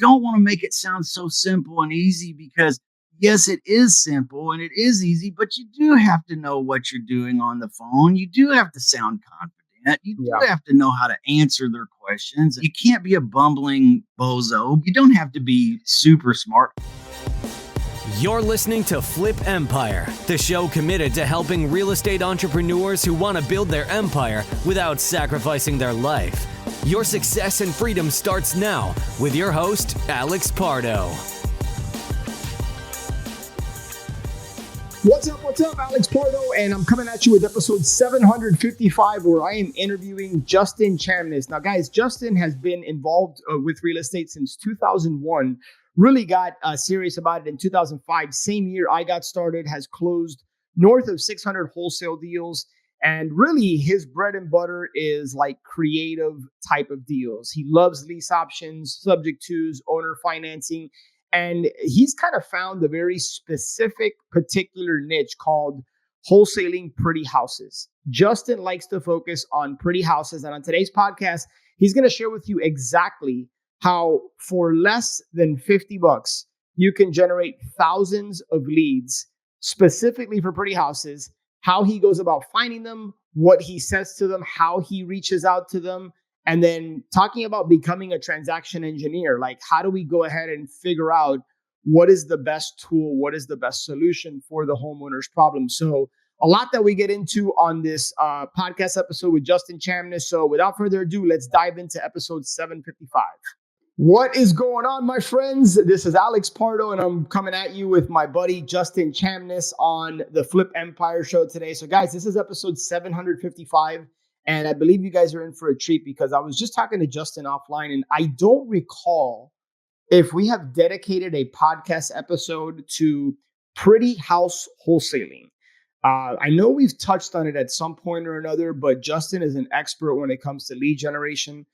don't want to make it sound so simple and easy because yes, it is simple and it is easy, but you do have to know what you're doing on the phone. You do have to sound confident. You do have to know how to answer their questions. You can't be a bumbling bozo. You don't have to be super smart. You're listening to Flip Empire, the show committed to helping real estate entrepreneurs who want to build their empire without sacrificing their life. Your success and freedom starts now with your host, Alex Pardo. What's up, Alex Pardo, and I'm coming at you with episode 755, where I am interviewing Justin Chamness. Now, guys, Justin has been involved with real estate since 2001. Really got serious about it in 2005. Same year I got started, has closed north of 600 wholesale deals. And really his bread and butter is like creative type of deals. He loves lease options, subject tos, owner financing. And he's kind of found a very specific particular niche called wholesaling pretty houses. Justin likes to focus on pretty houses. And on today's podcast, he's going to share with you exactly how for less than $50, you can generate thousands of leads specifically for pretty houses, how he goes about finding them, what he says to them, how he reaches out to them, and then talking about becoming a transaction engineer. Like, how do we go ahead and figure out what is the best tool, what is the best solution for the homeowner's problem? So a lot that we get into on this podcast episode with Justin Chamness. So without further ado, let's dive into episode 755. What is going on, my friends? This is Alex Pardo, and I'm coming at you with my buddy Justin Chamness on the Flip Empire show today. So guys, this is episode 755, and I believe you guys are in for a treat because I was just talking to Justin offline, and I don't recall if we have dedicated a podcast episode to pretty house wholesaling. I know we've touched on it at some point or another, but Justin is an expert when it comes to lead generation.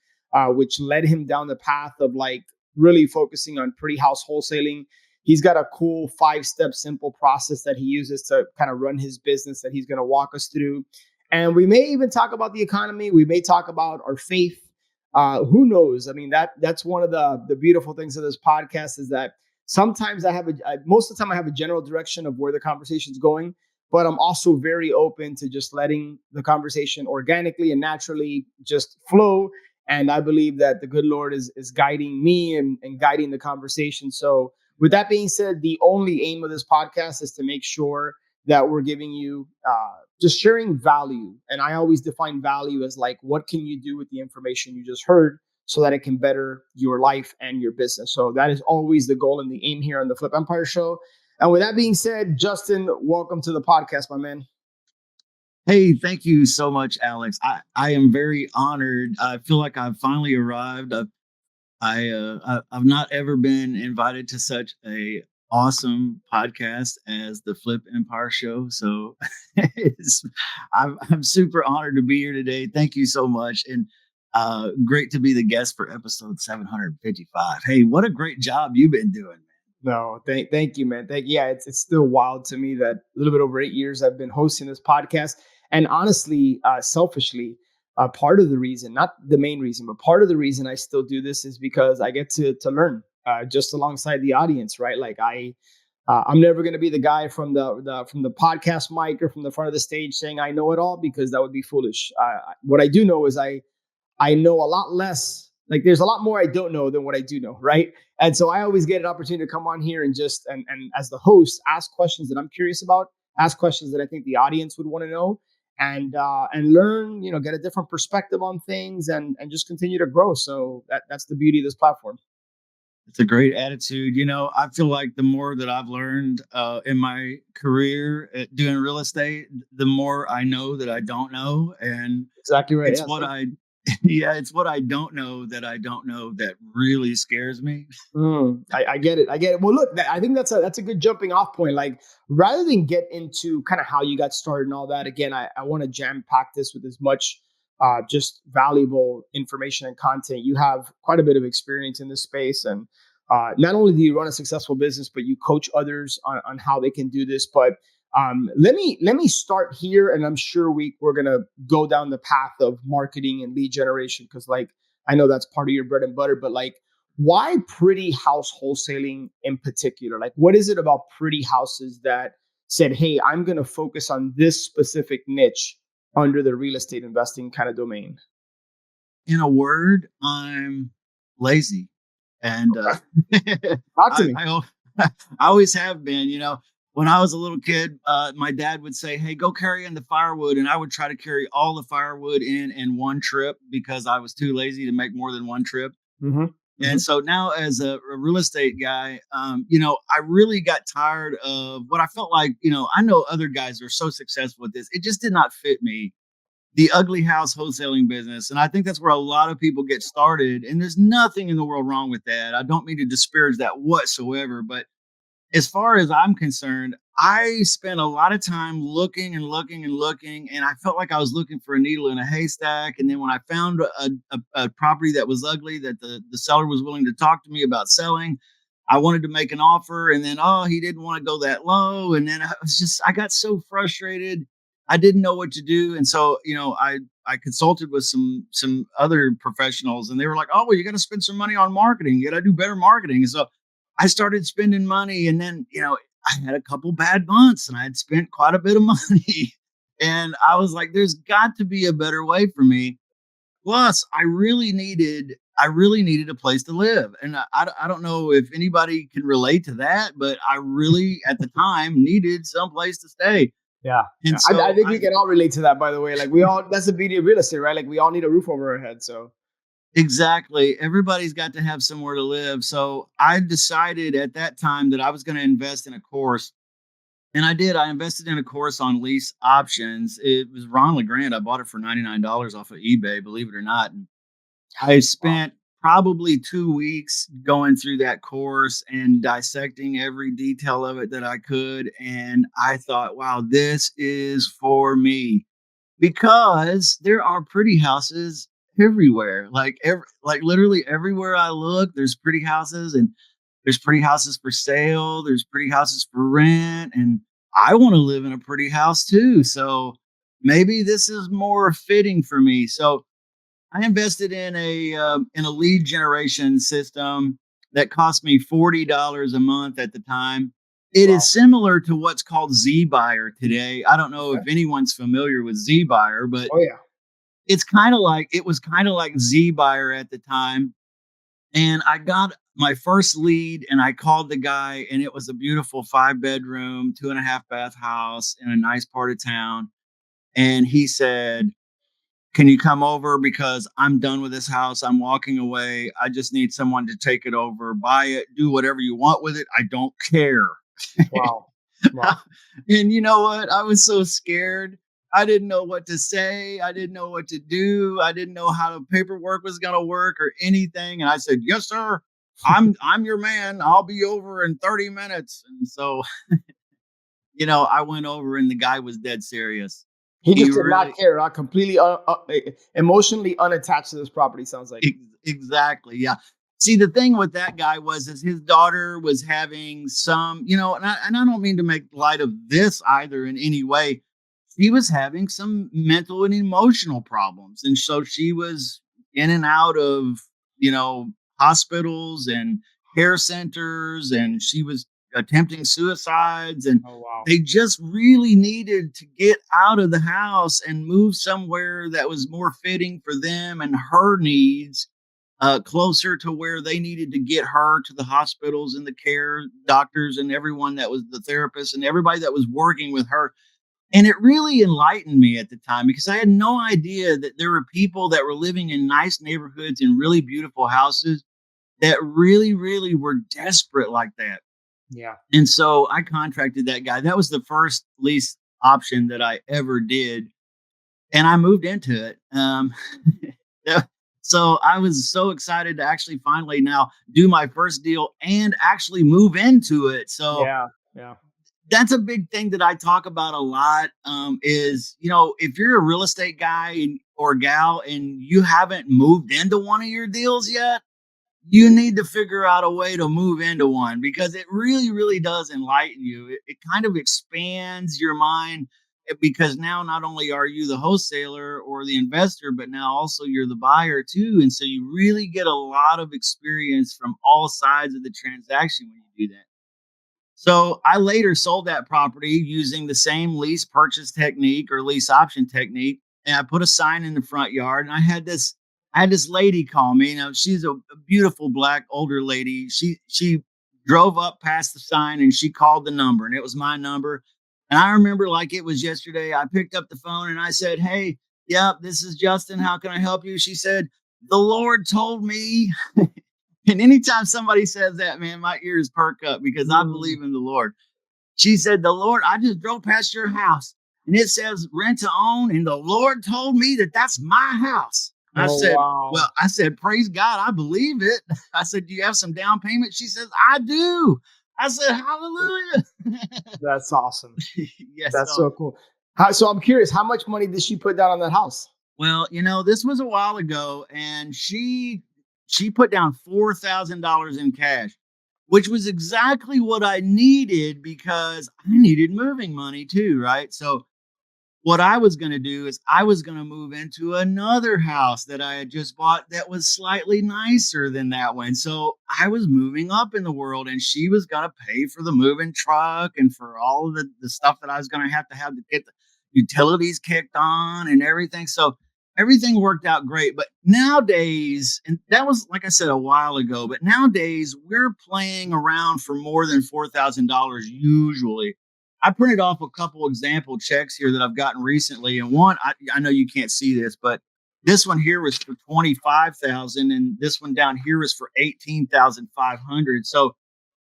Which led him down the path of like really focusing on pretty house wholesaling. He's got a cool 5-step simple process that he uses to kind of run his business that he's going to walk us through. And we may even talk about the economy. We may talk about our faith. Who knows? I mean, that's one of the beautiful things of this podcast is that sometimes most of the time I have a general direction of where the conversation's going, but I'm also very open to just letting the conversation organically and naturally just flow. And I believe that the good Lord is guiding me and guiding the conversation. So with that being said, the only aim of this podcast is to make sure that we're giving you just sharing value. And I always define value as like, what can you do with the information you just heard so that it can better your life and your business? So that is always the goal and the aim here on the Flip Empire show. And with that being said, Justin, welcome to the podcast, my man. Hey, thank you so much, Alex. I am very honored. I feel like I've finally arrived. I've not ever been invited to such a awesome podcast as the Flip Empire show. So I'm super honored to be here today. Thank you so much. And great to be the guest for episode 755. Hey, what a great job you've been doing, man. No, thank you, man. Yeah, it's still wild to me that a little bit over 8 years I've been hosting this podcast. And honestly, selfishly, part of the reason, not the main reason, but part of the reason I still do this is because I get to learn just alongside the audience, right? Like I'm never going to be the guy from the podcast mic or from the front of the stage saying I know it all, because that would be foolish. What I do know is I know a lot less. Like there's a lot more I don't know than what I do know, right? And so I always get an opportunity to come on here and just and as the host, ask questions that I'm curious about, ask questions that I think the audience would want to know. And learn, get a different perspective on things and just continue to grow. So that's the beauty of this platform. It's a great attitude. I feel like the more that I've learned in my career at doing real estate, the more I know that I don't know. And exactly right. It's it's what I don't know that really scares me. I get it. Well, look, I think that's a good jumping off point. Like, rather than get into kind of how you got started and all that, again, I want to jam pack this with as much just valuable information and content. You have quite a bit of experience in this space, and not only do you run a successful business, but you coach others on how they can do this. But let me start here, and I'm sure we're gonna go down the path of marketing and lead generation, because like I know that's part of your bread and butter. But like, Why pretty house wholesaling in particular? Like, what is it about pretty houses that said, hey, I'm going to focus on this specific niche under the real estate investing kind of domain? In a word, I'm lazy. And Okay. Talk to me. I always have been. When I was a little kid, my dad would say, "Hey, go carry in the firewood," and I would try to carry all the firewood in one trip because I was too lazy to make more than one trip. Mm-hmm. Mm-hmm. And so now, as a real estate guy, I really got tired of what I felt like. I know other guys are so successful with this; it just did not fit me, the ugly house wholesaling business. And I think that's where a lot of people get started. And there's nothing in the world wrong with that. I don't mean to disparage that whatsoever. But as far as I'm concerned, I spent a lot of time looking and looking and looking. And I felt like I was looking for a needle in a haystack. And then when I found a property that was ugly, that the seller was willing to talk to me about selling, I wanted to make an offer. And then, oh, he didn't want to go that low. And then I got so frustrated. I didn't know what to do. And so, I consulted with some other professionals, and they were like, "Oh, well, you got to spend some money on marketing. You got to do better marketing." And so I started spending money, and then, I had a couple bad months and I had spent quite a bit of money. And I was like, there's got to be a better way for me. Plus, I really needed a place to live. And I don't know if anybody can relate to that, but I really, at the time, needed some place to stay. Yeah. And Yeah. so I think we can all relate to that, by the way. Like, we all, that's the beauty of real estate, right? Like, we all need a roof over our head. So, exactly. Everybody's got to have somewhere to live. So I decided at that time that I was going to invest in a course. And I did. I invested in a course on lease options. It was Ron LeGrand. I bought it for $99 off of eBay, believe it or not. And I wow. spent probably 2 weeks going through that course and dissecting every detail of it that I could. And I thought, wow, this is for me, because there are pretty houses everywhere. Like literally everywhere I look, there's pretty houses, and there's pretty houses for sale, there's pretty houses for rent, and I want to live in a pretty house too. So maybe this is more fitting for me. So I invested in a lead generation system that cost me $40 a month at the time. It Wow. is similar to what's called Z Buyer today. I don't know if Okay. anyone's familiar with Z Buyer, but Oh, yeah. it was kind of like Z Buyer at the time. And I got my first lead, and I called the guy, and it was a beautiful 5 bedroom, 2.5 bath house in a nice part of town. And he said, "Can you come over? Because I'm done with this house. I'm walking away. I just need someone to take it over, buy it, do whatever you want with it. I don't care." Wow. Wow. And you know what? I was so scared. I didn't know what to say. I didn't know what to do. I didn't know how the paperwork was going to work or anything. And I said, "Yes, sir. I'm your man. I'll be over in 30 minutes." And so, I went over, and the guy was dead serious. He He just did not really care. Completely emotionally unattached to this property, sounds like. Exactly. Yeah. See, the thing with that guy is his daughter was having some, and I don't mean to make light of this either in any way. She was having some mental and emotional problems. And so she was in and out of, you know, hospitals and care centers, and she was attempting suicides. And Oh, wow. they just really needed to get out of the house and move somewhere that was more fitting for them and her needs, closer to where they needed to get her to the hospitals and the care doctors and everyone that was the therapist and everybody that was working with her. And it really enlightened me at the time, because I had no idea that there were people that were living in nice neighborhoods in really beautiful houses that really, really were desperate like that. Yeah. And so I contracted that guy. That was the first lease option that I ever did. And I moved into it. Yeah. So I was so excited to actually finally now do my first deal and actually move into it. So Yeah. Yeah. that's a big thing that I talk about a lot. Is, if you're a real estate guy or gal and you haven't moved into one of your deals yet, you need to figure out a way to move into one, because it really, really does enlighten you. It kind of expands your mind. because now not only are you the wholesaler or the investor, but now also you're the buyer too. And so you really get a lot of experience from all sides of the transaction when you do that. So I later sold that property using the same lease purchase technique or lease option technique. And I put a sign in the front yard, and I had this lady call me. You know, she's a beautiful black older lady. She drove up past the sign and she called the number, and it was my number. And I remember like it was yesterday. I picked up the phone and I said, "Hey, yep, this is Justin. How can I help you?" She said, "The Lord told me." And anytime somebody says that, man, my ears perk up because I believe in the Lord. She said, "The Lord, I just drove past your house and it says rent to own. And the Lord told me that that's my house." I Oh, said, wow. "Well," I said, "Praise God. I believe it." I said, "Do you have some down payment?" She says, "I do." I said, "Hallelujah." That's awesome. Yes. That's so cool. So I'm curious, how much money did she put down on that house? Well, you know, this was a while ago, and she put down $4,000 in cash, which was exactly what I needed because I needed moving money too, right? So what I was going to do is I was going to move into another house that I had just bought that was slightly nicer than that one. So I was moving up in the world, and she was going to pay for the moving truck and for all of the stuff that I was going to get the utilities kicked on and everything. So everything worked out great. But nowadays, and that was, like I said, a while ago, but nowadays we're playing around for more than $4,000 usually. I printed off a couple example checks here that I've gotten recently, and one I know you can't see this, but this one here was for 25,000, and this one down here was for 18,500. So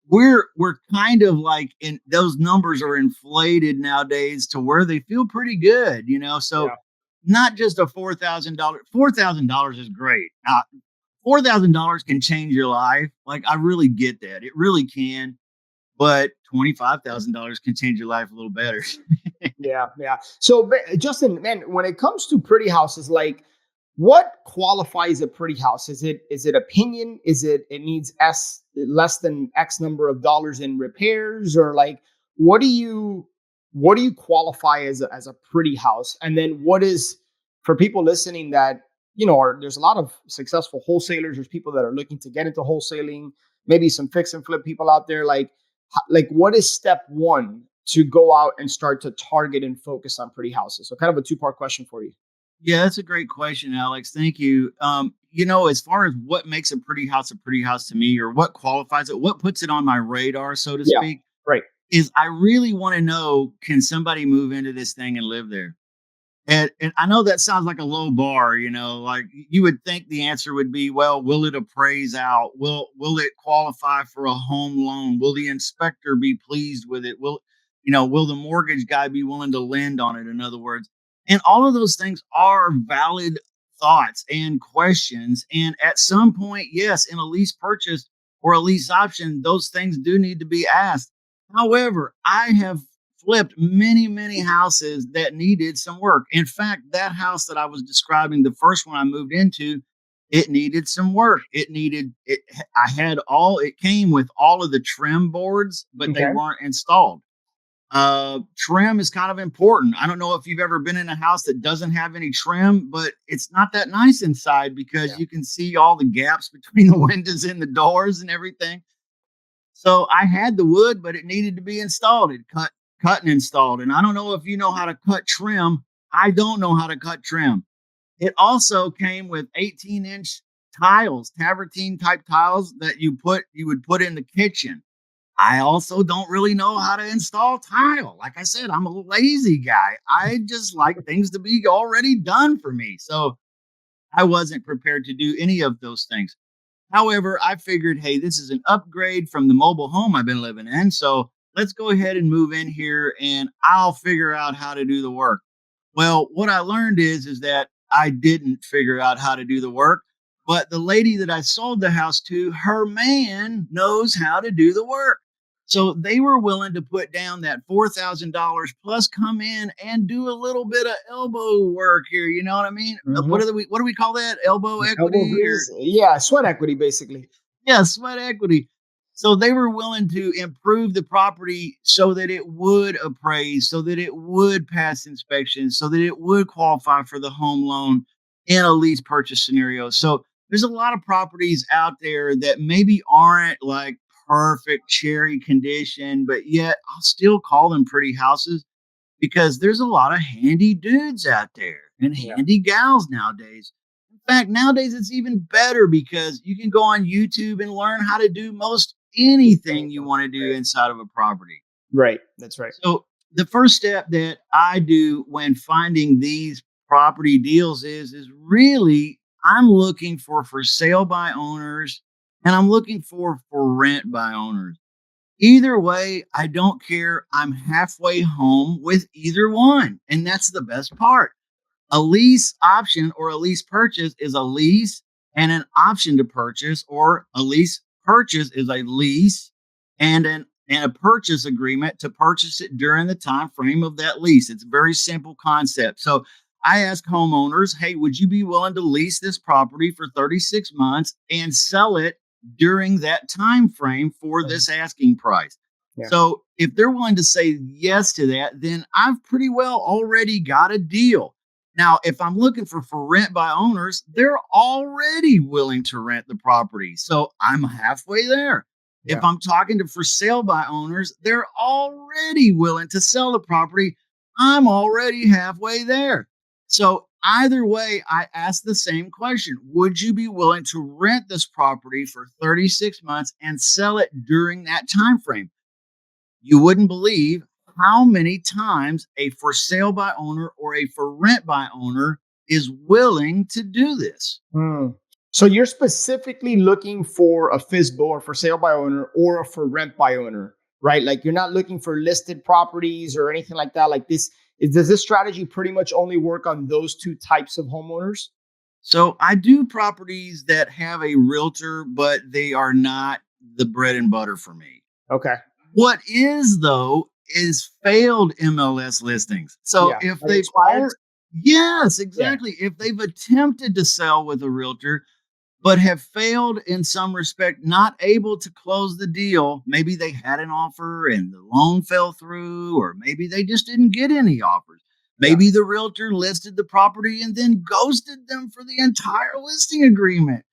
we're kind of like in those numbers are inflated nowadays to where they feel pretty good, you know. So Yeah. not just a $4,000 is great. $4,000 can change your life. Like I really get that, it really can. But $25,000 can change your life a little better. Yeah, yeah. So, Justin, man, when it comes to pretty houses, like, what qualifies a pretty house? Is it opinion? Is it needs less than X number of dollars in repairs, or like what do you qualify as a pretty house? And then what is, for people listening that there's a lot of successful wholesalers. There's people that are looking to get into wholesaling. Maybe some fix and flip people out there. Like what is step one to go out and start to target and focus on pretty houses? So kind of a two-part question for you. Yeah, that's a great question, Alex. Thank you. You know, as far as what makes a pretty house to me, or what qualifies it, what puts it on my radar, so to Yeah, speak, right. is I really want to know, can somebody move into this thing and live there? And I know that sounds like a low bar, you know, like you would think the answer would be, well, will it appraise out? Will it qualify for a home loan? Will the inspector be pleased with it? Will the mortgage guy be willing to lend on it, in other words? And all of those things are valid thoughts and questions. And at some point, yes, in a lease purchase or a lease option, those things do need to be asked. However, I have flipped many, many houses that needed some work. In fact, that house that I was describing, the first one I moved into, it needed some work. It came with all of the trim boards, but they Okay. weren't installed. Trim is kind of important. I don't know if you've ever been in a house that doesn't have any trim, but it's not that nice inside because Yeah. you can see all the gaps between the windows and the doors and everything. So I had the wood, but it needed to be installed. It cut and installed. And I don't know if you know how to cut trim. I don't know how to cut trim. It also came with 18-inch tiles, tavertine type tiles that you would put in the kitchen. I also don't really know how to install tile. Like I said, I'm a lazy guy. I just like things to be already done for me. So I wasn't prepared to do any of those things. However, I figured, hey, this is an upgrade from the mobile home I've been living in. So let's go ahead and move in here and I'll figure out how to do the work. Well, what I learned is that I didn't figure out how to do the work, but the lady that I sold the house to, her man knows how to do the work. So they were willing to put down that $4,000 plus come in and do a little bit of elbow work here. You know what I mean? Mhm. What do we call that? Elbow Elbow equity or grease. Yeah, sweat equity, basically. yeah, sweat equity. So they were willing to improve the property so that it would appraise, so that it would pass inspection, so that it would qualify for the home loan in a lease purchase scenario. So there's a lot of properties out there that maybe aren't like perfect cherry condition, but yet I'll still call them pretty houses because there's a lot of handy dudes out there and Yeah. handy gals nowadays. In fact, nowadays it's even better because you can go on YouTube and learn how to do most anything you want to do inside of a property. Right. That's right. So, the first step that I do when finding these property deals is really I'm looking for sale by owners and I'm looking for rent by owners. Either way, I don't care. I'm halfway home with either one. And that's the best part. A lease option or a lease purchase is a lease, and an option to purchase or a lease purchase is a lease and a purchase agreement to purchase it during the time frame of that lease. It's a very simple concept. So I ask homeowners, hey, would you be willing to lease this property for 36 months and sell it during that time frame for this asking price? Yeah. So if they're willing to say yes to that, then I've pretty well already got a deal. Now, if I'm looking for rent by owners, they're already willing to rent the property. So I'm halfway there. Yeah. If I'm talking to for sale by owners, they're already willing to sell the property. I'm already halfway there. So either way, I ask the same question. Would you be willing to rent this property for 36 months and sell it during that time frame? You wouldn't believe how many times a for sale by owner or a for rent by owner is willing to do this. So you're specifically looking for a FISBO or for sale by owner or a for rent by owner, right? Like you're not looking for listed properties or anything like that. Like does this strategy pretty much only work on those two types of homeowners? So I do properties that have a realtor, but they are not the bread and butter for me. Okay. What is though is failed MLS listings. So if they've expired, yes, exactly. If they've attempted to sell with a realtor, but have failed in some respect, not able to close the deal. Maybe they had an offer and the loan fell through, or maybe they just didn't get any offers. Maybe the realtor listed the property and then ghosted them for the entire listing agreement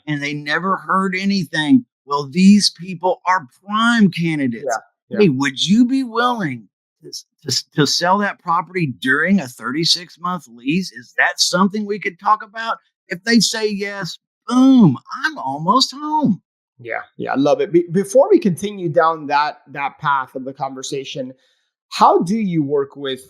and they never heard anything. Well, these people are prime candidates. Yeah. Hey, would you be willing to sell that property during a 36-month lease? Is that something we could talk about? If they say yes, boom, I'm almost home. Yeah, I love it. Before we continue down that path of the conversation, how do you work with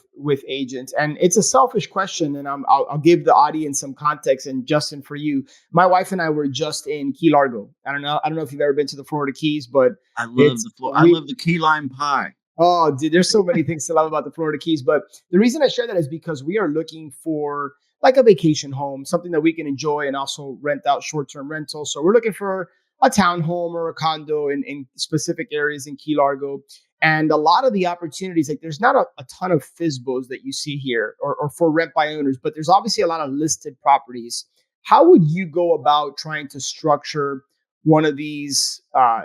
agents? And it's a selfish question, and I'll give the audience some context. And Justin, for you, my wife and I were just in Key Largo. I don't know if you've ever been to the Florida Keys, but I love the key lime pie. Oh, dude, there's so many things to love about the Florida Keys. But the reason I share that is because we are looking for like a vacation home, something that we can enjoy and also rent out short-term rentals. So we're looking for a townhome or a condo in specific areas in Key Largo. And a lot of the opportunities, like there's not a ton of FISBOs that you see here or for rent by owners, but there's obviously a lot of listed properties. How would you go about trying to structure one of these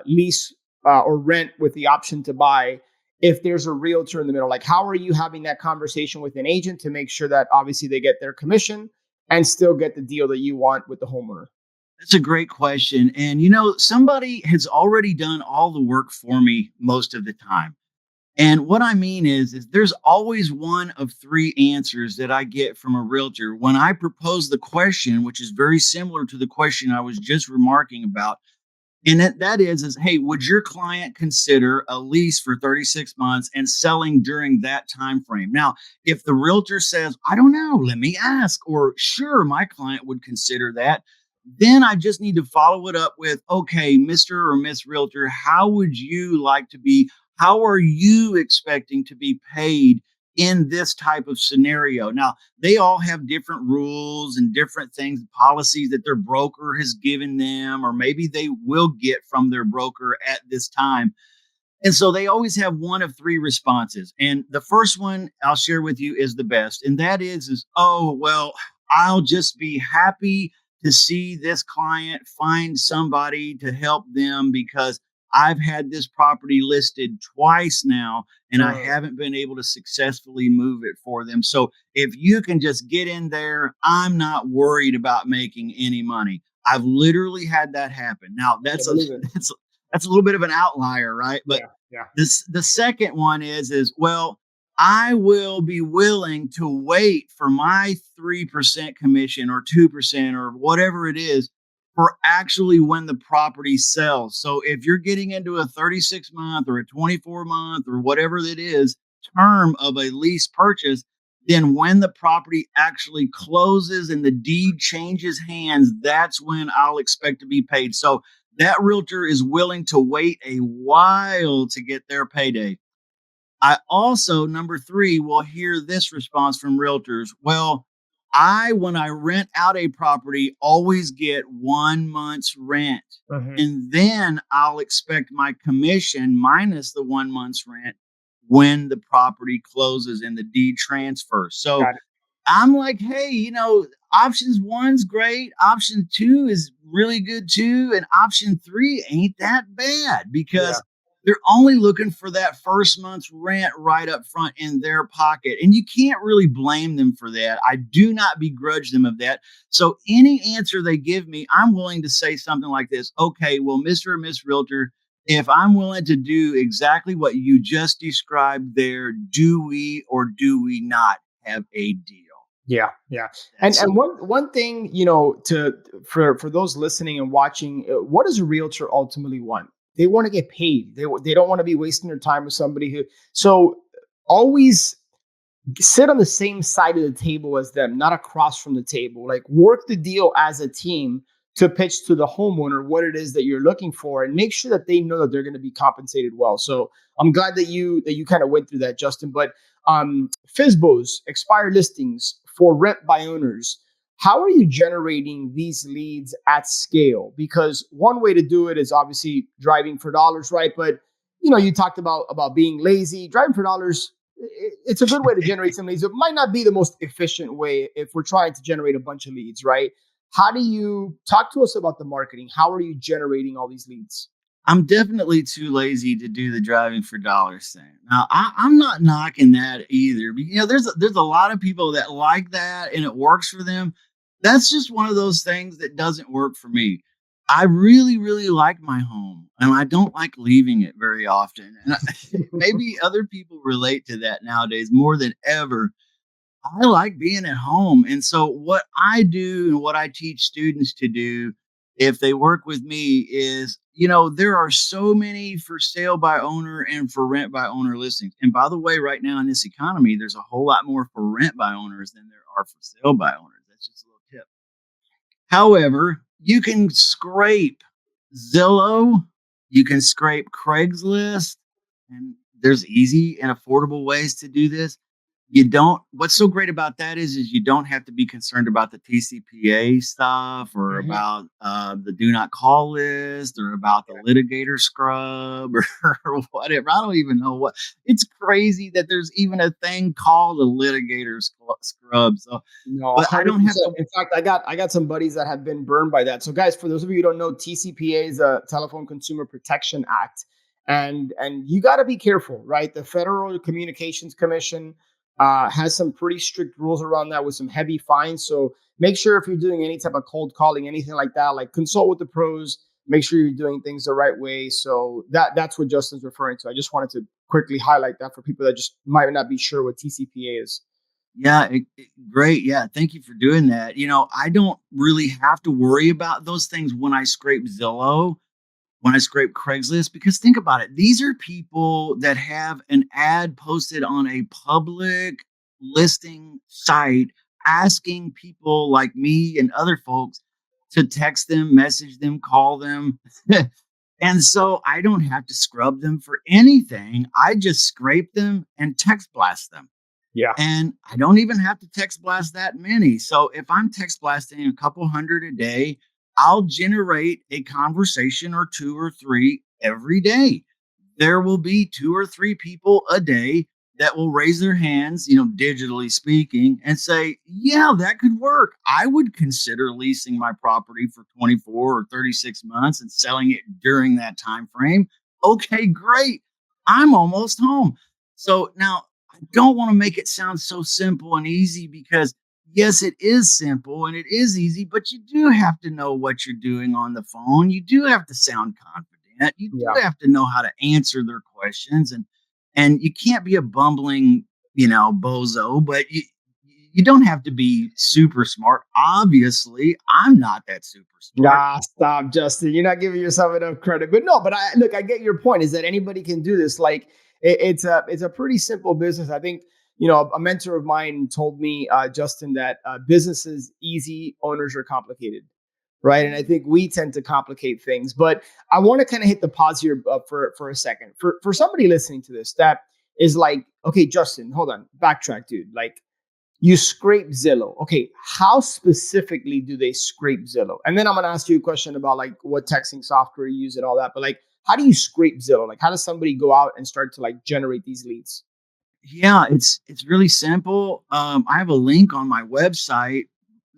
lease or rent with the option to buy if there's a realtor in the middle? Like, how are you having that conversation with an agent to make sure that obviously they get their commission and still get the deal that you want with the homeowner? That's a great question. And, somebody has already done all the work for me most of the time. And what I mean is there's always one of three answers that I get from a realtor when I propose the question, which is very similar to the question I was just remarking about. And that is, hey, would your client consider a lease for 36 months and selling during that time frame? Now, if the realtor says, I don't know, let me ask, or sure, my client would consider that, then I just need to follow it up with, okay, Mr. or Miss Realtor, how would you like to be? How are you expecting to be paid in this type of scenario? Now, they all have different rules and different things, policies that their broker has given them, or maybe they will get from their broker at this time. And so they always have one of three responses. And the first one I'll share with you is the best. And that is, oh, well, I'll just be happy to see this client find somebody to help them because I've had this property listed twice now, and I haven't been able to successfully move it for them. So if you can just get in there, I'm not worried about making any money. I've literally had that happen. Now I believe it. that's a little bit of an outlier, right? But Yeah. the second one is well, I will be willing to wait for my 3% commission or 2% or whatever it is for actually when the property sells. So if you're getting into a 36-month or a 24-month or whatever it is term of a lease purchase, then when the property actually closes and the deed changes hands, that's when I'll expect to be paid. So that realtor is willing to wait a while to get their payday. I also, number three, will hear this response from realtors. Well, when I rent out a property, always get 1 month's rent. And then I'll expect my commission minus the 1 month's rent when the property closes and the deed transfers. So Got it. I'm like, hey, options one's great. Option two is really good too. And option three ain't that bad because they're only looking for that first month's rent right up front in their pocket. And you can't really blame them for that. I do not begrudge them of that. So any answer they give me, I'm willing to say something like this. Okay, well, Mr. or Miss Realtor, if I'm willing to do exactly what you just described there, do we or do we not have a deal? Yeah. And one thing, for those listening and watching, what does a realtor ultimately want? They want to get paid. They don't want to be wasting their time with somebody who. So always sit on the same side of the table as them, not across from the table. Like work the deal as a team to pitch to the homeowner what it is that you're looking for, and make sure that they know that they're going to be compensated well. So I'm glad that you kind of went through that, Justin. But FSBOs, expired listings for rent by owners. How are you generating these leads at scale? Because one way to do it is obviously driving for dollars, right? But you talked about being lazy. Driving for dollars, it's a good way to generate some leads. It might not be the most efficient way if we're trying to generate a bunch of leads, right? How do you talk to us about the marketing? How are you generating all these leads? I'm definitely too lazy to do the driving for dollars thing. Now, I'm not knocking that either. There's a lot of people that like that and it works for them. That's just one of those things that doesn't work for me. I really, really like my home and I don't like leaving it very often. And maybe other people relate to that nowadays more than ever. I like being at home. And so what I do and what I teach students to do if they work with me is, there are so many for sale by owner and for rent by owner listings. And by the way, right now in this economy, there's a whole lot more for rent by owners than there are for sale by owners. That's just a little tip. However, you can scrape Zillow, you can scrape Craigslist, and there's easy and affordable ways to do this. What's so great about that is you don't have to be concerned about the TCPA stuff or about the do not call list or about the litigator scrub or whatever. I don't even know what. It's crazy that there's even a thing called a litigator scrub. So, no, but I don't have to. In fact, I got some buddies that have been burned by that. So, guys, for those of you who don't know, TCPA is a Telephone Consumer Protection Act, and you got to be careful, right? The Federal Communications Commission has some pretty strict rules around that with some heavy fines. So make sure if you're doing any type of cold calling, anything like that, like consult with the pros, make sure you're doing things the right way. So that's what Justin's referring to. I just wanted to quickly highlight that for people that just might not be sure what TCPA is. Yeah, great. Yeah, thank you for doing that. I don't really have to worry about those things when I scrape Zillow, when I scrape Craigslist, because think about it. These are people that have an ad posted on a public listing site asking people like me and other folks to text them, message them, call them. And so I don't have to scrub them for anything. I just scrape them and text blast them. Yeah. And I don't even have to text blast that many. So if I'm text blasting a couple hundred a day, I'll generate a conversation or two or three every day. There will be 2 or 3 people a day that will raise their hands, digitally speaking, and say, yeah, that could work. I would consider leasing my property for 24 or 36 months and selling it during that time frame. Okay, great. I'm almost home. So now I don't want to make it sound so simple and easy because, yes, it is simple and it is easy, but you do have to know what you're doing on the phone. You do have to sound confident. You Yeah. do have to know how to answer their questions, and you can't be a bumbling, bozo, but you don't have to be super smart. Obviously, I'm not that super smart. Nah, stop, Justin. You're not giving yourself enough credit. But no, but I get your point. Is that anybody can do this? Like, it's a pretty simple business. I think a mentor of mine told me, Justin, that business is easy, owners are complicated, right? And I think we tend to complicate things. But I want to kind of hit the pause here for a second. For somebody listening to this, that is like, okay, Justin, hold on, backtrack, dude. Like, you scrape Zillow. Okay, how specifically do they scrape Zillow? And then I'm gonna ask you a question about like what texting software you use and all that. But like, how do you scrape Zillow? Like, how does somebody go out and start to like generate these leads? Yeah, it's really simple. I have a link on my website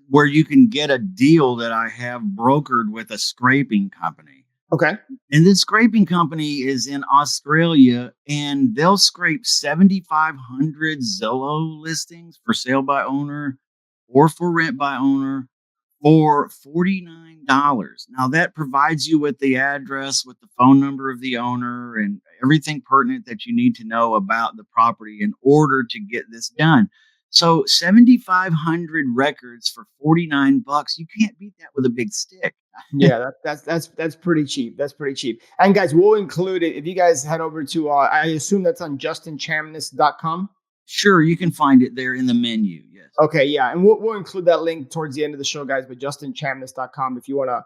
where you can get a deal that I have brokered with a scraping company. Okay. And this scraping company is in Australia, and they'll scrape 7,500 Zillow listings for sale by owner or for rent by owner for $49. Now that provides you with the address, with the phone number of the owner, and everything pertinent that you need to know about the property in order to get this done. So 7,500 records for 49 bucks. You can't beat that with a big stick. Yeah, that's pretty cheap. That's pretty cheap. And guys, we'll include it if you guys head over to. I assume that's on justinchamness.com. Sure, you can find it there in the menu. Yes. Okay, yeah, and we'll include that link towards the end of the show, guys. But justinchamness.com if you wanna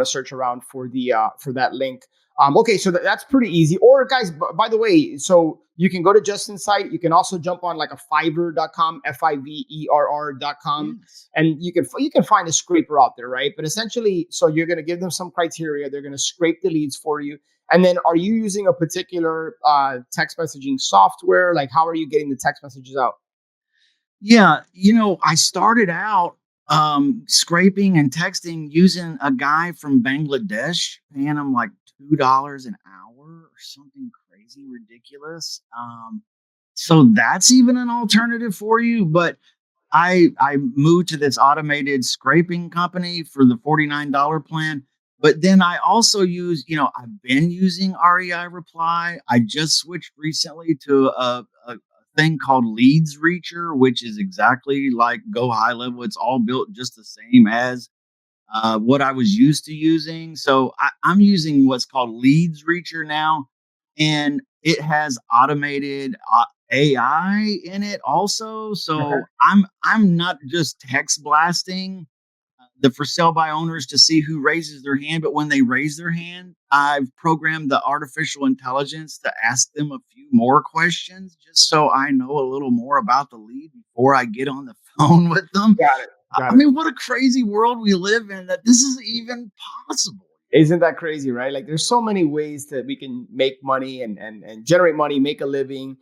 search around for that link. Okay, so that's pretty easy. Or guys, by the way, so you can go to Justin's site. You can also jump on like a Fiverr.com, Fiverr.com, Yes. and you can find a scraper out there, right? But essentially, so you're gonna give them some criteria. They're gonna scrape the leads for you. And then, are you using a particular text messaging software? Like, how are you getting the text messages out? Yeah, I started out scraping and texting using a guy from Bangladesh, paying him like $2 an hour or something crazy ridiculous. So that's even an alternative for you. But I moved to this automated scraping company for the $49 plan. But then I also use, I've been using REI Reply. I just switched recently to a thing called Leads Reacher, which is exactly like Go High Level. It's all built just the same as what I was used to using. So I'm using what's called Leads Reacher now, and it has automated AI in it also. Okay. So I'm not just text blasting the for sale by owners to see who raises their hand, but when they raise their hand, I've programmed the artificial intelligence to ask them a few more questions just so I know a little more about the lead before I get on the phone with them. Got it. I Got it. mean, what a crazy world we live in that this is even possible. Isn't that crazy, right? Like, there's so many ways that we can make money and generate money, make a living.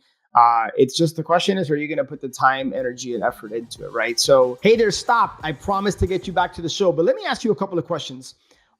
It's just the question is, are you going to put the time, energy, and effort into it, right? So, hey there, stop. I promised to get you back to the show, but let me ask you a couple of questions.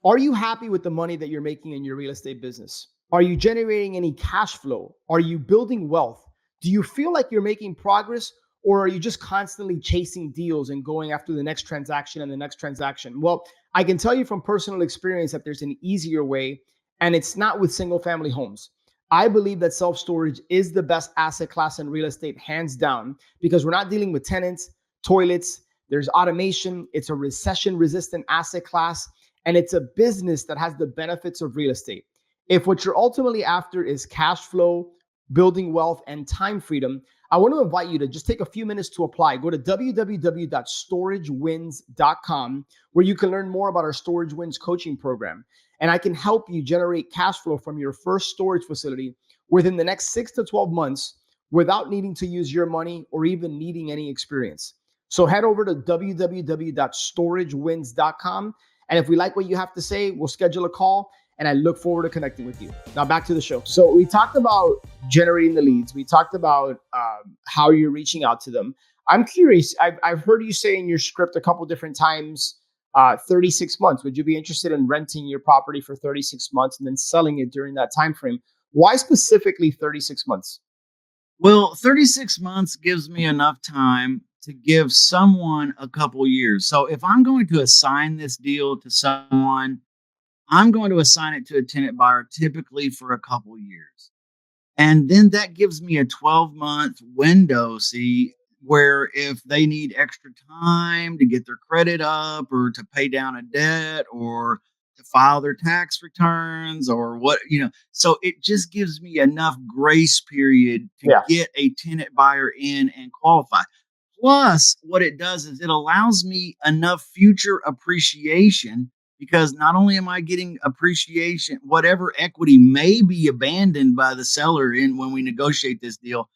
Are you happy with the money that you're making in your real estate business? Are you generating any cash flow? Are you building wealth? Do you feel like you're making progress? Or are you just constantly chasing deals and going after the next transaction and the next transaction? Well, I can tell you from personal experience that there's an easier way, and it's not with single family homes. I believe that self storage is the best asset class in real estate, hands down, because we're not dealing with tenants, toilets, there's automation, it's a recession resistant asset class, and it's a business that has the benefits of real estate. If what you're ultimately after is cash flow, building wealth, and time freedom, I want to invite you to just take a few minutes to apply. Go to www.storagewins.com, where you can learn more about our Storage Wins coaching program. And I can help you generate cash flow from your first storage facility within the next 6 to 12 months without needing to use your money or even needing any experience. So head over to www.storagewins.com. And if we like what you have to say, we'll schedule a call. And I look forward to connecting with you. Now back to the show. So we talked about generating the leads. We talked about how you're reaching out to them. I'm curious. I've heard you say in your script a couple different times 36 months. Would you be interested in renting your property for 36 months and then selling it during that time frame? Why specifically 36 months? Well, 36 months gives me enough time to give someone a couple years. So if I'm going to assign this deal to someone, I'm going to assign it to a tenant buyer typically for a couple years. And then that gives me a 12-month window, see, where if they need extra time to get their credit up or to pay down a debt or to file their tax returns or what, so it just gives me enough grace period to Yeah. get a tenant buyer in and qualify. Plus, what it does is it allows me enough future appreciation because not only am I getting appreciation, whatever equity may be abandoned by the seller in when we negotiate this deal,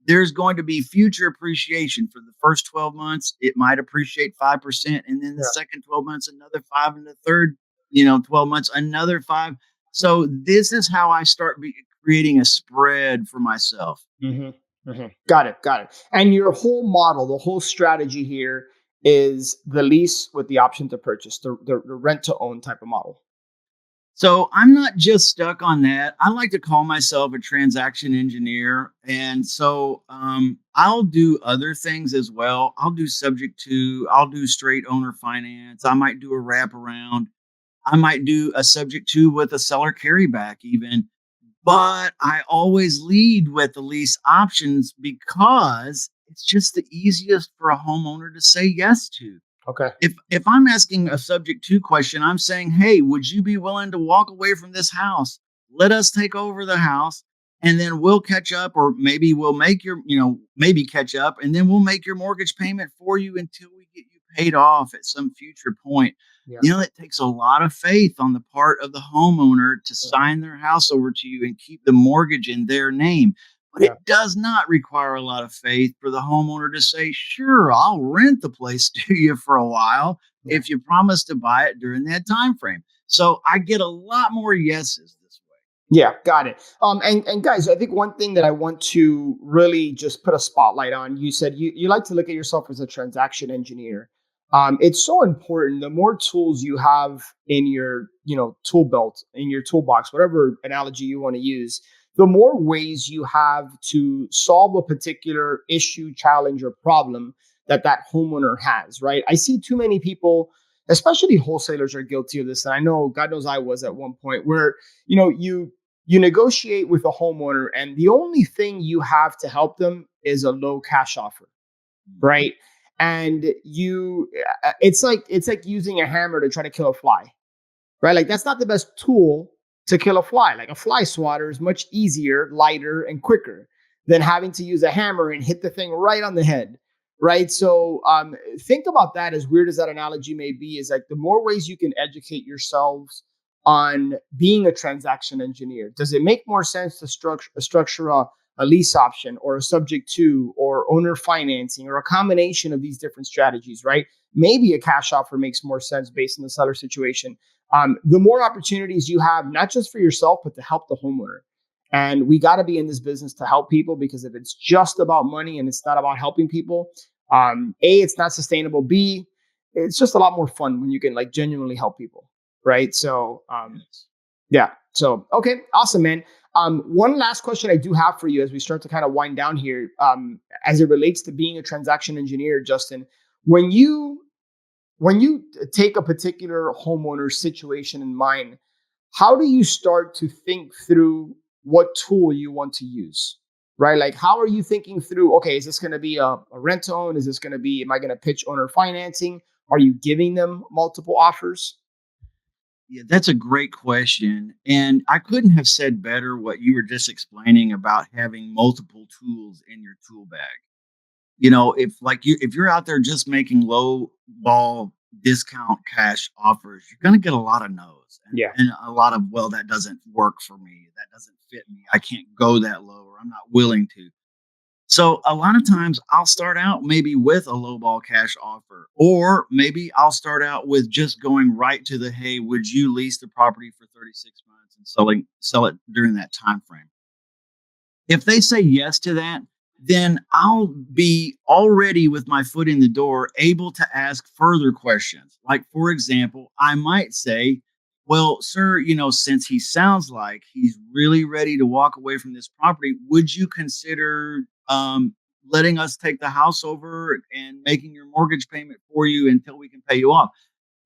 there's going to be future appreciation for the first 12 months. It might appreciate 5%. And then the Yeah. second 12 months, another 5. And the third, 12 months, another 5. So this is how I start creating a spread for myself. Got it. Got it. And your whole model, the whole strategy here is the lease with the option to purchase, the rent to own type of model. So I'm not just stuck on that. I like to call myself a transaction engineer. And so I'll do other things as well. I'll do subject to, I'll do straight owner finance. I might do a wraparound. I might do a subject to with a seller carryback even. But I always lead with the lease options because it's just the easiest for a homeowner to say yes to. Okay. If I'm asking a subject to question, I'm saying, hey, would you be willing to walk away from this house? Let us take over the house and then we'll catch up, or maybe we'll make your, maybe catch up and then we'll make your mortgage payment for you until we get you paid off at some future point. Yeah. It takes a lot of faith on the part of the homeowner to sign their house over to you and keep the mortgage in their name. But it does not require a lot of faith for the homeowner to say, sure, I'll rent the place to you for a while if you promise to buy it during that time frame. So I get a lot more yeses this way. Yeah, got it. And guys, I think one thing that I want to really just put a spotlight on, you said you like to look at yourself as a transaction engineer. It's so important. The more tools you have in your, tool belt, in your toolbox, whatever analogy you want to use, the more ways you have to solve a particular issue, challenge, or problem that homeowner has, right? I see too many people, especially wholesalers, are guilty of this. And I know, God knows I was at one point where, you negotiate with a homeowner and the only thing you have to help them is a low cash offer, right? And it's like using a hammer to try to kill a fly, right? Like that's not the best tool to kill a fly. Like a fly swatter is much easier, lighter, and quicker than having to use a hammer and hit the thing right on the head, right? So think about that. As weird as that analogy may be, is like the more ways you can educate yourselves on being a transaction engineer. Does it make more sense to structure a lease option or a subject to or owner financing or a combination of these different strategies, right? Maybe a cash offer makes more sense based on the seller situation. The more opportunities you have, not just for yourself, but to help the homeowner. And we got to be in this business to help people, because if it's just about money and it's not about helping people, A, it's not sustainable. B, it's just a lot more fun when you can like genuinely help people. Right. So, yeah. So, okay. Awesome, man. One last question I do have for you as we start to kind of wind down here, as it relates to being a transaction engineer, Justin, when you take a particular homeowner situation in mind, how do you start to think through what tool you want to use, right? Like, how are you thinking through, okay, is this going to be a rent to own? Is this going to be, am I going to pitch owner financing? Are you giving them multiple offers? Yeah, that's a great question. And I couldn't have said better what you were just explaining about having multiple tools in your tool bag. If you're out there just making low ball discount cash offers, you're going to get a lot of no's and a lot of, well, that doesn't work for me. That doesn't fit me. I can't go that low, or I'm not willing to. So a lot of times I'll start out maybe with a low ball cash offer, or maybe I'll start out with just going right to the, hey, would you lease the property for 36 months and sell it during that time frame? If they say yes to that, then I'll be already with my foot in the door, able to ask further questions. Like, for example, I might say, well, sir, since he sounds like he's really ready to walk away from this property, would you consider letting us take the house over and making your mortgage payment for you until we can pay you off?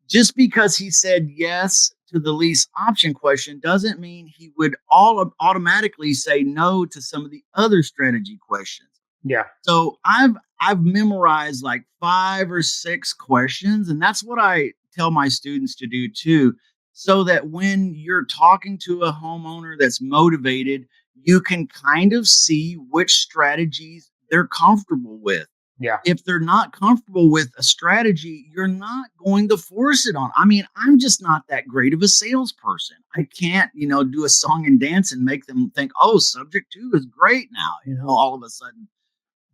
Just because he said yes to the lease option question doesn't mean he would automatically say no to some of the other strategy questions. Yeah. So I've memorized like 5 or 6 questions, and that's what I tell my students to do too, so that when you're talking to a homeowner that's motivated, you can kind of see which strategies they're comfortable with. Yeah. If they're not comfortable with a strategy, you're not going to force it on. I mean, I'm just not that great of a salesperson. I can't, do a song and dance and make them think, oh, subject to is great now, all of a sudden.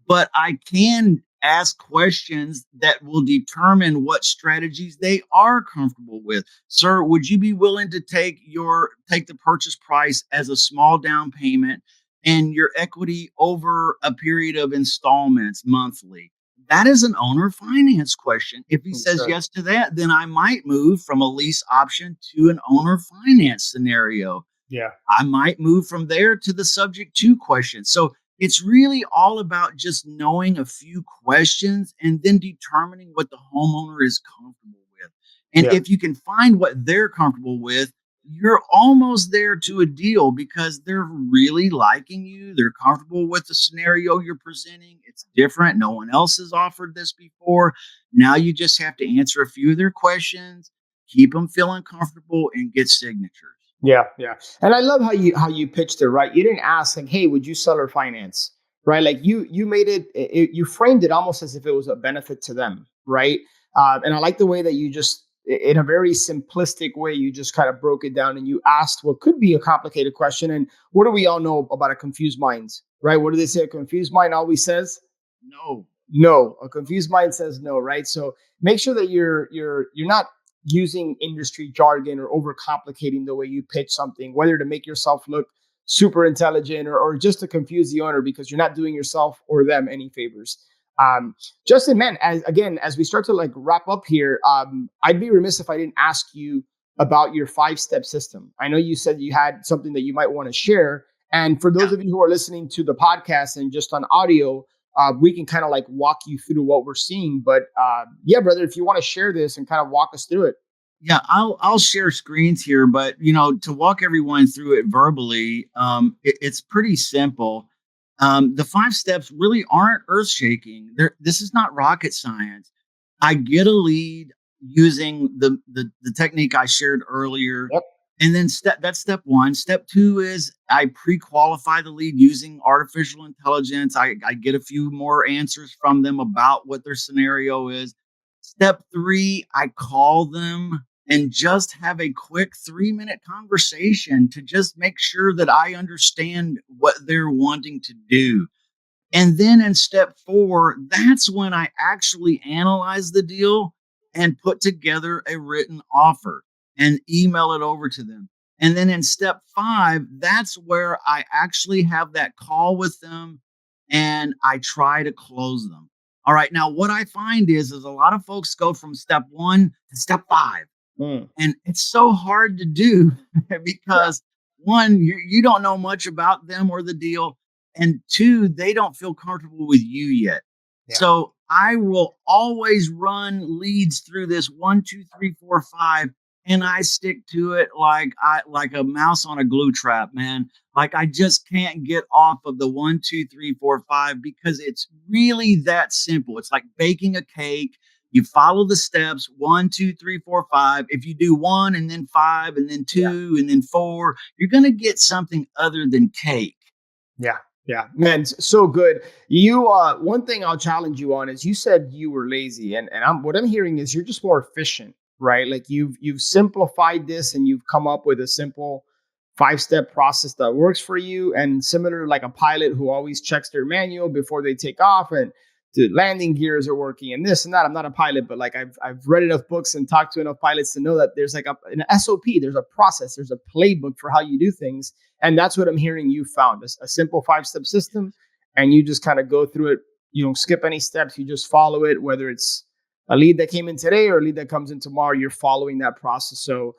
But I can ask questions that will determine what strategies they are comfortable with. Sir, would you be willing to take the purchase price as a small down payment and your equity over a period of installments monthly? That is an owner finance question. If he says yes to that, then I might move from a lease option to an owner finance scenario. Yeah. I might move from there to the subject to question. So it's really all about just knowing a few questions and then determining what the homeowner is comfortable with. And if you can find what they're comfortable with, you're almost there to a deal because they're really liking you. They're comfortable with the scenario you're presenting. It's different. No one else has offered this before. Now you just have to answer a few of their questions, keep them feeling comfortable, and get signatures. Yeah, yeah. And I love how you pitched it, right? You didn't ask like, "Hey, would you sell or finance?" Right? Like you made you framed it almost as if it was a benefit to them, right? And I like the way that you just, in a very simplistic way, you just kind of broke it down and you asked what could be a complicated question. And what do we all know about a confused mind, right? What do they say? A confused mind always says No. no. A confused mind says no, right? So make sure that you're not using industry jargon or overcomplicating the way you pitch something, whether to make yourself look super intelligent or just to confuse the owner, because you're not doing yourself or them any favors. Justin, man, as we start to like wrap up here, I'd be remiss if I didn't ask you about your 5-step system. I know you said you had something that you might want to share. And for those of you who are listening to the podcast and just on audio, we can kind of like walk you through what we're seeing. But yeah, brother, if you want to share this and kind of walk us through it. Yeah, I'll share screens here, but to walk everyone through it verbally, it's pretty simple. The 5 steps really aren't earth shaking. This is not rocket science. I get a lead using the technique I shared earlier. Yep. And then that's step 1. Step 2 is I pre-qualify the lead using artificial intelligence. I get a few more answers from them about what their scenario is. Step 3, I call them and just have a quick 3-minute conversation to just make sure that I understand what they're wanting to do. And then in step 4, that's when I actually analyze the deal and put together a written offer and email it over to them. And then in step 5, that's where I actually have that call with them and I try to close them. All right. Now, what I find is a lot of folks go from step 1 to step 5. And it's so hard to do because 1, you don't know much about them or the deal. And 2, they don't feel comfortable with you yet. Yeah. So I will always run leads through this 1, 2, 3, 4, 5. And I stick to it like a mouse on a glue trap, man. Like I just can't get off of the 1, 2, 3, 4, 5 because it's really that simple. It's like baking a cake. You follow the steps 1, 2, 3, 4, 5. If you do 1 and then 5 and then 2 and then 4, you're gonna get something other than cake. Yeah. Yeah, man, so good. You, one thing I'll challenge you on is you said you were lazy, and what I'm hearing is you're just more efficient, right? Like you've simplified this and you've come up with a simple 5-step process that works for you. And similar, like a pilot who always checks their manual before they take off and the landing gears are working and this and that. I'm not a pilot, but like I've read enough books and talked to enough pilots to know that there's like an SOP, there's a process, there's a playbook for how you do things. And that's what I'm hearing you found, a simple 5-step system. and you just kind of go through it. You don't skip any steps. You just follow it, whether it's a lead that came in today or a lead that comes in tomorrow, you're following that process. So,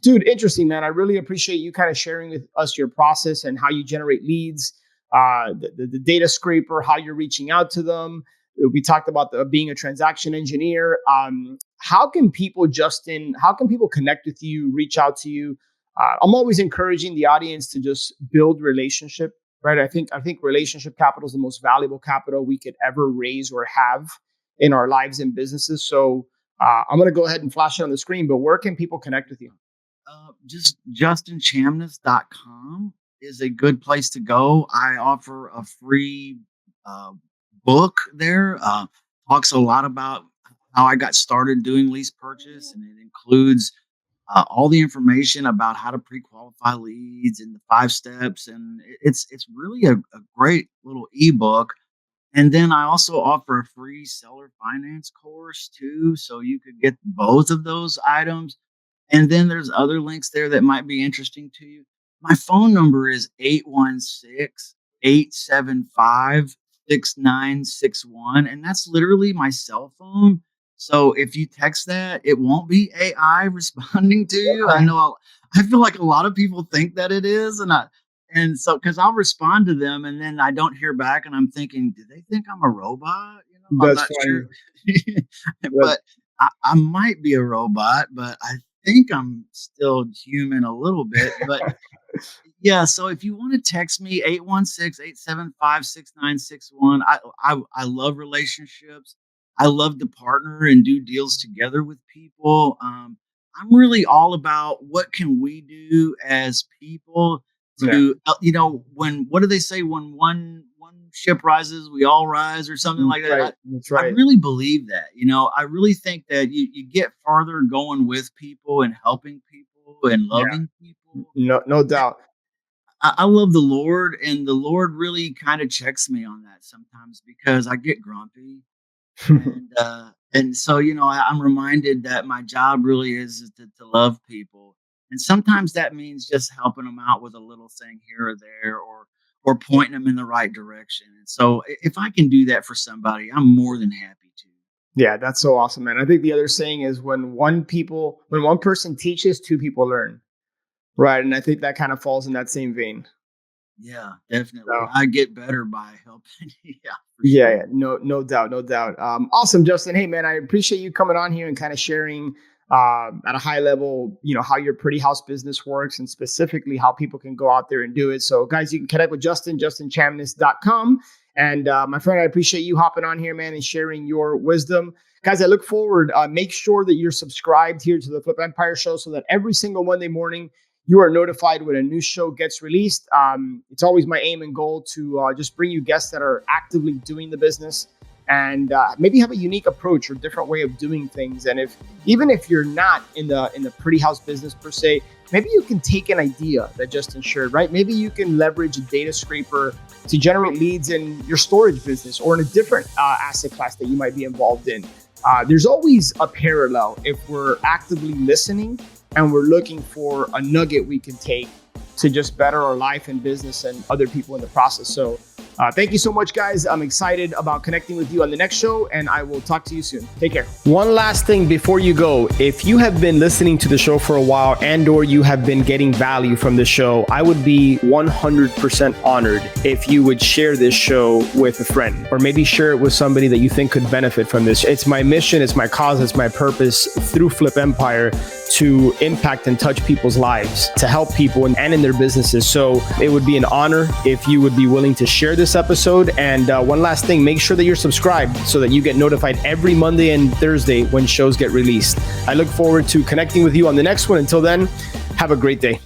dude, interesting, man. I really appreciate you kind of sharing with us your process and how you generate leads, the data scraper, how you're reaching out to them. We talked about being a transaction engineer. How can people, Justin, connect with you, reach out to you? I'm always encouraging the audience to just build relationship, right? I think relationship capital is the most valuable capital we could ever raise or have in our lives and businesses. So I'm going to go ahead and flash it on the screen, but where can people connect with you? Just justinchamness.com is a good place to go. I offer a free book there. Talks a lot about how I got started doing lease purchase, and it includes all the information about how to pre-qualify leads and the 5 steps. And it's really a great little ebook. And then I also offer a free seller finance course too, so you could get both of those items. And then there's other links there that might be interesting to you. My phone number is 816-875-6961. And that's literally my cell phone. So if you text that, it won't be AI responding to you. I feel like a lot of people think that it is. And so, because I'll respond to them and then I don't hear back, and I'm thinking, do they think I'm a robot? I'm That's not funny. sure. But I might be a robot, but I think I'm still human a little bit. But yeah, so if you want to text me, 816-875-6961. I love relationships. I love to partner and do deals together with people. I'm really all about what can we do as people to, what do they say? When one ship rises, we all rise, or something like that. That's right. I really believe that. I really think that you get farther going with people and helping people and loving people. No doubt. I love the Lord, and the Lord really kind of checks me on that sometimes because I get grumpy. And so, I'm reminded that my job really is to love people. And sometimes that means just helping them out with a little thing here or there, or pointing them in the right direction. And so if I can do that for somebody, I'm more than happy to. Yeah, that's so awesome, man. I think the other saying is when one person teaches, 2 people learn. Right. And I think that kind of falls in that same vein. Yeah, definitely. So, I get better by helping. Yeah, no doubt. Awesome, Justin. Hey, man, I appreciate you coming on here and kind of sharing at a high level, how your pretty house business works, and specifically how people can go out there and do it. So guys, you can connect with Justin, justinchamness.com. And my friend, I appreciate you hopping on here, man, and sharing your wisdom. Guys, I look forward. Make sure that you're subscribed here to the Flip Empire Show so that every single Monday morning, you are notified when a new show gets released. It's always my aim and goal to just bring you guests that are actively doing the business and maybe have a unique approach or different way of doing things. And even if you're not in the pretty house business per se, maybe you can take an idea that Justin shared, right? Maybe you can leverage a data scraper to generate leads in your storage business or in a different asset class that you might be involved in. There's always a parallel if we're actively listening and we're looking for a nugget we can take to just better our life and business and other people in the process. So thank you so much, guys. I'm excited about connecting with you on the next show, and I will talk to you soon. Take care. One last thing before you go. If you have been listening to the show for a while and or you have been getting value from the show, I would be 100% honored if you would share this show with a friend, or maybe share it with somebody that you think could benefit from this. It's my mission, it's my cause, it's my purpose through Flip Empire to impact and touch people's lives, to help people and in their businesses. So it would be an honor if you would be willing to share this episode. And one last thing, make sure that you're subscribed so that you get notified every Monday and Thursday when shows get released. I look forward to connecting with you on the next one. Until then, have a great day.